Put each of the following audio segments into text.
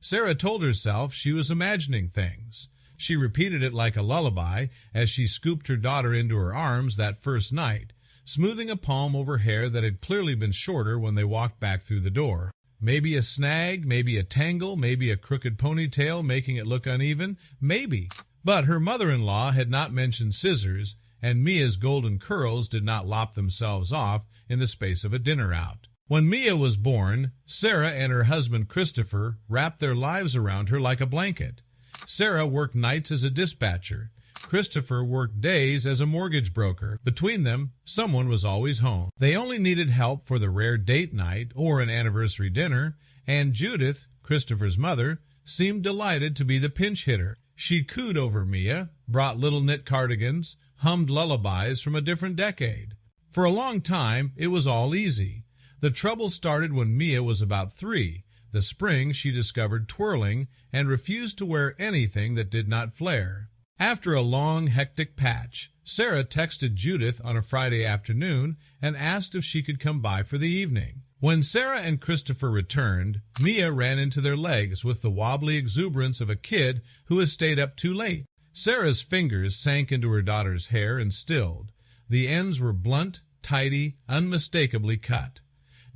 Sarah told herself she was imagining things. She repeated it like a lullaby as she scooped her daughter into her arms that first night, smoothing a palm over hair that had clearly been shorter when they walked back through the door. Maybe a snag, maybe a tangle, maybe a crooked ponytail making it look uneven, maybe. But her mother-in-law had not mentioned scissors, and Mia's golden curls did not lop themselves off in the space of a dinner out. When Mia was born, Sarah and her husband Christopher wrapped their lives around her like a blanket. Sarah worked nights as a dispatcher. Christopher worked days as a mortgage broker. Between them, someone was always home. They only needed help for the rare date night or an anniversary dinner, and Judith, Christopher's mother, seemed delighted to be the pinch hitter. She cooed over Mia, brought little knit cardigans, hummed lullabies from a different decade. For a long time, it was all easy. The trouble started when Mia was about 3. The spring she discovered twirling and refused to wear anything that did not flare. After a long, hectic patch, Sarah texted Judith on a Friday afternoon and asked if she could come by for the evening. When Sarah and Christopher returned, Mia ran into their legs with the wobbly exuberance of a kid who has stayed up too late. Sarah's fingers sank into her daughter's hair and stilled. The ends were blunt, tidy, unmistakably cut.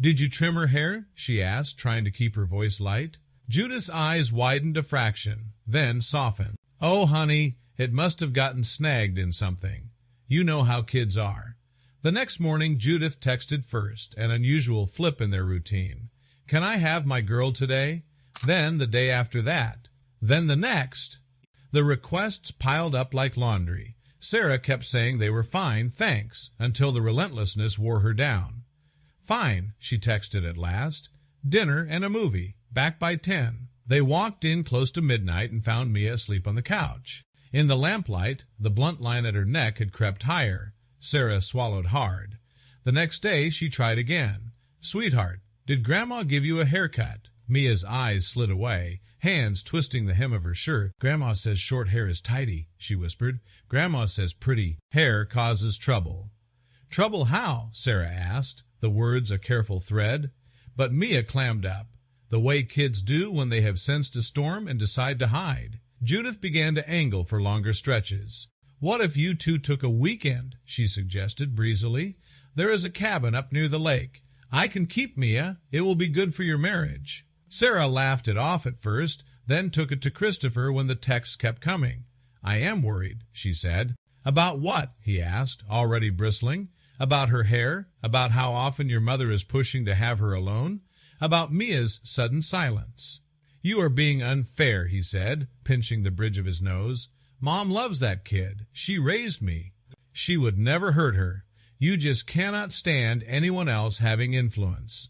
"Did you trim her hair?" she asked, trying to keep her voice light. Judith's eyes widened a fraction, then softened. "Oh, honey, it must have gotten snagged in something. You know how kids are." The next morning, Judith texted first, an unusual flip in their routine. "Can I have my girl today?" Then the day after that. Then the next. The requests piled up like laundry. Sarah kept saying they were fine, thanks, until the relentlessness wore her down. "Fine," she texted at last. "Dinner and a movie. Back by 10. They walked in close to midnight and found Mia asleep on the couch. In the lamplight, the blunt line at her neck had crept higher. Sarah swallowed hard. The next day she tried again. "Sweetheart, did Grandma give you a haircut?" Mia's eyes slid away, hands twisting the hem of her shirt. "Grandma says short hair is tidy," she whispered. "Grandma says pretty hair causes trouble." "Trouble how?" Sarah asked, the words a careful thread. But Mia clammed up, the way kids do when they have sensed a storm and decide to hide. Judith began to angle for longer stretches. "What if you two took a weekend?" she suggested breezily. "There is a cabin up near the lake. I can keep Mia. It will be good for your marriage." Sarah laughed it off at first, then took it to Christopher when the texts kept coming. "I am worried," she said. "About what?" he asked, already bristling. "About her hair? About how often your mother is pushing to have her alone? About Mia's sudden silence?" "You are being unfair," he said, pinching the bridge of his nose. "Mom loves that kid. She raised me. She would never hurt her. You just cannot stand anyone else having influence."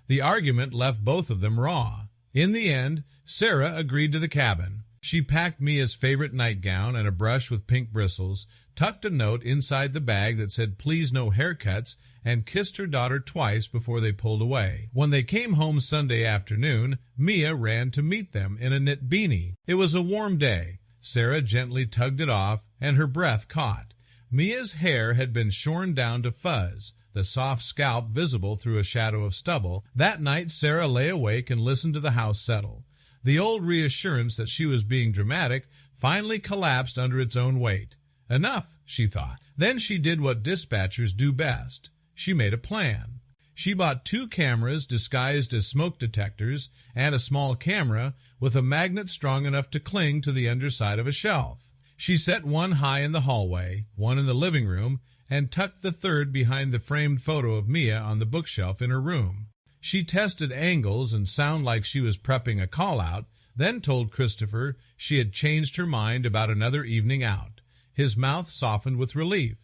The argument left both of them raw. In the end, Sarah agreed to the cabin. She packed Mia's favorite nightgown and a brush with pink bristles, tucked a note inside the bag that said "Please no haircuts," and kissed her daughter twice before they pulled away. When they came home Sunday afternoon, Mia ran to meet them in a knit beanie. It was a warm day. Sarah gently tugged it off, and her breath caught. Mia's hair had been shorn down to fuzz, the soft scalp visible through a shadow of stubble. That night Sarah lay awake and listened to the house settle. The old reassurance that she was being dramatic finally collapsed under its own weight. Enough, she thought. Then she did what dispatchers do best. She made a plan. She bought 2 cameras disguised as smoke detectors and a small camera with a magnet strong enough to cling to the underside of a shelf. She set one high in the hallway, one in the living room, and tucked the third behind the framed photo of Mia on the bookshelf in her room. She tested angles and sound like she was prepping a call-out, then told Christopher she had changed her mind about another evening out. His mouth softened with relief.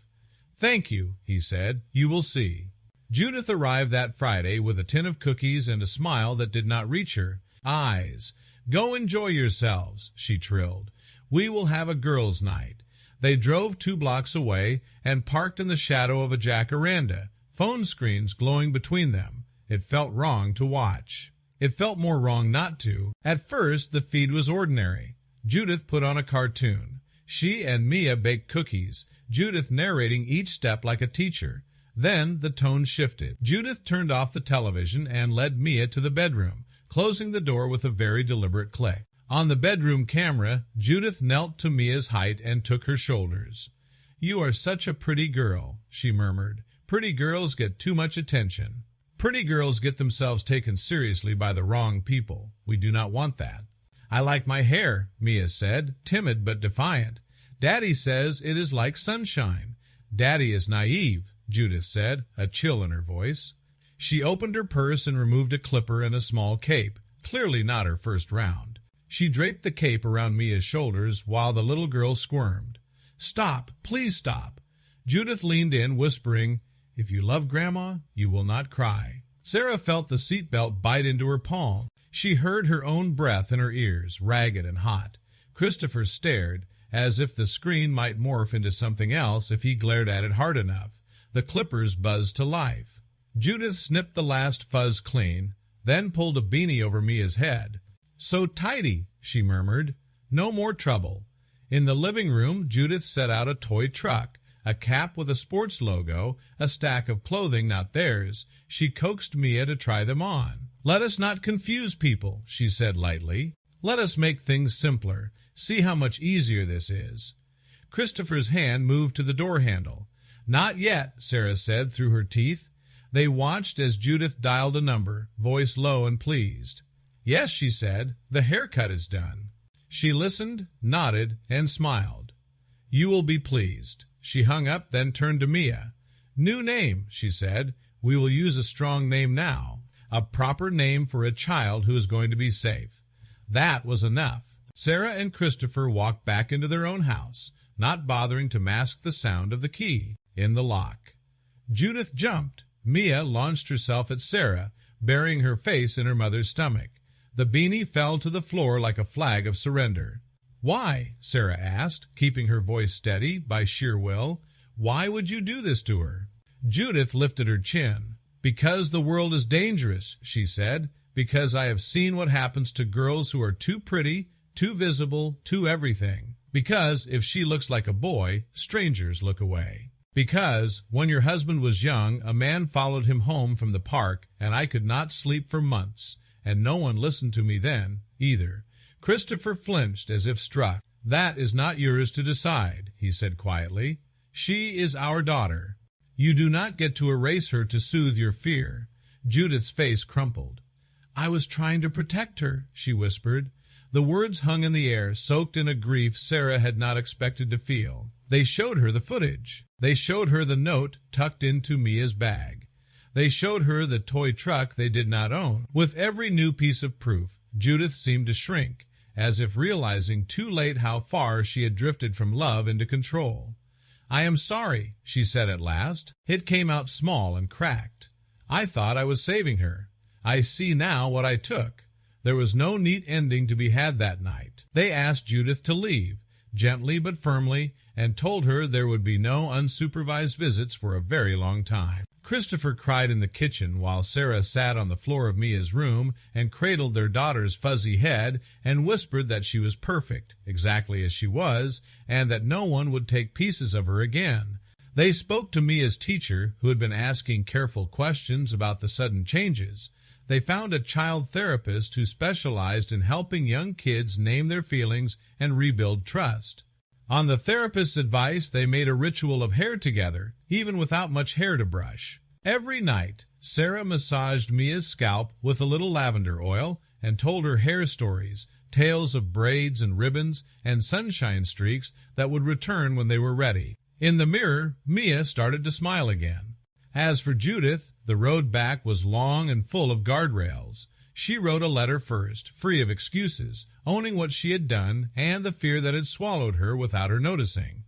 "Thank you," he said. "You will see." Judith arrived that Friday with a tin of cookies and a smile that did not reach her eyes. "Go enjoy yourselves," she trilled. "We will have a girls' night." They drove 2 blocks away and parked in the shadow of a jacaranda, phone screens glowing between them. It felt wrong to watch. It felt more wrong not to. At first, the feed was ordinary. Judith put on a cartoon. She and Mia baked cookies, Judith narrating each step like a teacher. Then the tone shifted. Judith turned off the television and led Mia to the bedroom, closing the door with a very deliberate click. On the bedroom camera, Judith knelt to Mia's height and took her shoulders. "You are such a pretty girl," she murmured. "Pretty girls get too much attention. Pretty girls get themselves taken seriously by the wrong people. We do not want that." "I like my hair," Mia said, timid but defiant. "Daddy says it is like sunshine." "Daddy is naive," Judith said, a chill in her voice. She opened her purse and removed a clipper and a small cape, clearly not her first round. She draped the cape around Mia's shoulders while the little girl squirmed. "Stop! Please stop!" Judith leaned in, whispering, "If you love Grandma, you will not cry." Sarah felt the seatbelt bite into her palm. She heard her own breath in her ears, ragged and hot. Christopher stared, as if the screen might morph into something else if he glared at it hard enough. The clippers buzzed to life. Judith snipped the last fuzz clean, then pulled a beanie over Mia's head. "So tidy," she murmured. "No more trouble." In the living room, Judith set out a toy truck, a cap with a sports logo, a stack of clothing not theirs. She coaxed Mia to try them on. "Let us not confuse people," she said lightly. "Let us make things simpler. See how much easier this is." Christopher's hand moved to the door handle. "Not yet," Sarah said through her teeth. They watched as Judith dialed a number, voice low and pleased. "Yes," she said, "the haircut is done." She listened, nodded, and smiled. "You will be pleased." She hung up, then turned to Mia. "New name," she said. "We will use a strong name now. A proper name for a child who is going to be safe." That was enough. Sarah and Christopher walked back into their own house, not bothering to mask the sound of the key in the lock. Judith jumped. Mia launched herself at Sarah, burying her face in her mother's stomach. The beanie fell to the floor like a flag of surrender. "Why?" Sarah asked, keeping her voice steady by sheer will. "Why would you do this to her?" Judith lifted her chin. "Because the world is dangerous," she said. "Because I have seen what happens to girls who are too pretty, too visible, too everything. Because if she looks like a boy, strangers look away. Because when your husband was young, a man followed him home from the park, and I could not sleep for months, and no one listened to me then, either." Christopher flinched as if struck. "That is not yours to decide," he said quietly. "She is our daughter. You do not get to erase her to soothe your fear." Judith's face crumpled. "I was trying to protect her," she whispered. The words hung in the air, soaked in a grief Sarah had not expected to feel. They showed her the footage. They showed her the note tucked into Mia's bag. They showed her the toy truck they did not own. With every new piece of proof, Judith seemed to shrink, as if realizing too late how far she had drifted from love into control. "I am sorry," she said at last. It came out small and cracked. "I thought I was saving her. I see now what I took." There was no neat ending to be had that night. They asked Judith to leave, gently but firmly, and told her there would be no unsupervised visits for a very long time. Christopher cried in the kitchen while Sarah sat on the floor of Mia's room and cradled their daughter's fuzzy head and whispered that she was perfect, exactly as she was, and that no one would take pieces of her again. They spoke to Mia's teacher, who had been asking careful questions about the sudden changes. They found a child therapist who specialized in helping young kids name their feelings and rebuild trust. On the therapist's advice, they made a ritual of hair together, even without much hair to brush. Every night, Sarah massaged Mia's scalp with a little lavender oil and told her hair stories, tales of braids and ribbons and sunshine streaks that would return when they were ready. In the mirror, Mia started to smile again. As for Judith, the road back was long and full of guardrails. She wrote a letter first, free of excuses, owning what she had done and the fear that had swallowed her without her noticing.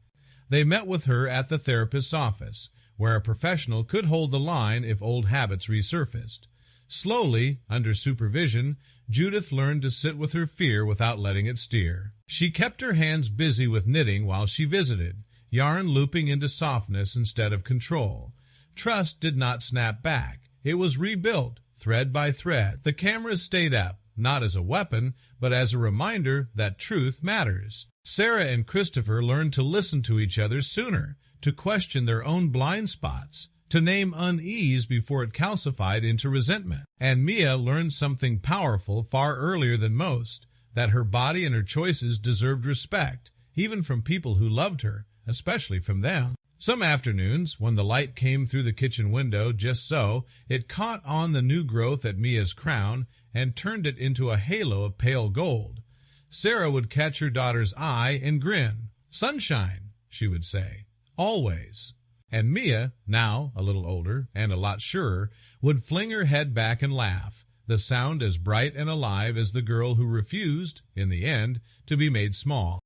They met with her at the therapist's office, where a professional could hold the line if old habits resurfaced. Slowly, under supervision, Judith learned to sit with her fear without letting it steer. She kept her hands busy with knitting while she visited, yarn looping into softness instead of control. Trust did not snap back. It was rebuilt, thread by thread. The cameras stayed up, not as a weapon, but as a reminder that truth matters. Sarah and Christopher learned to listen to each other sooner, to question their own blind spots, to name unease before it calcified into resentment. And Mia learned something powerful far earlier than most, that her body and her choices deserved respect, even from people who loved her, especially from them. Some afternoons, when the light came through the kitchen window just so, it caught on the new growth at Mia's crown and turned it into a halo of pale gold. Sarah would catch her daughter's eye and grin. "Sunshine," she would say, "always." And Mia, now a little older and a lot surer, would fling her head back and laugh, the sound as bright and alive as the girl who refused, in the end, to be made small.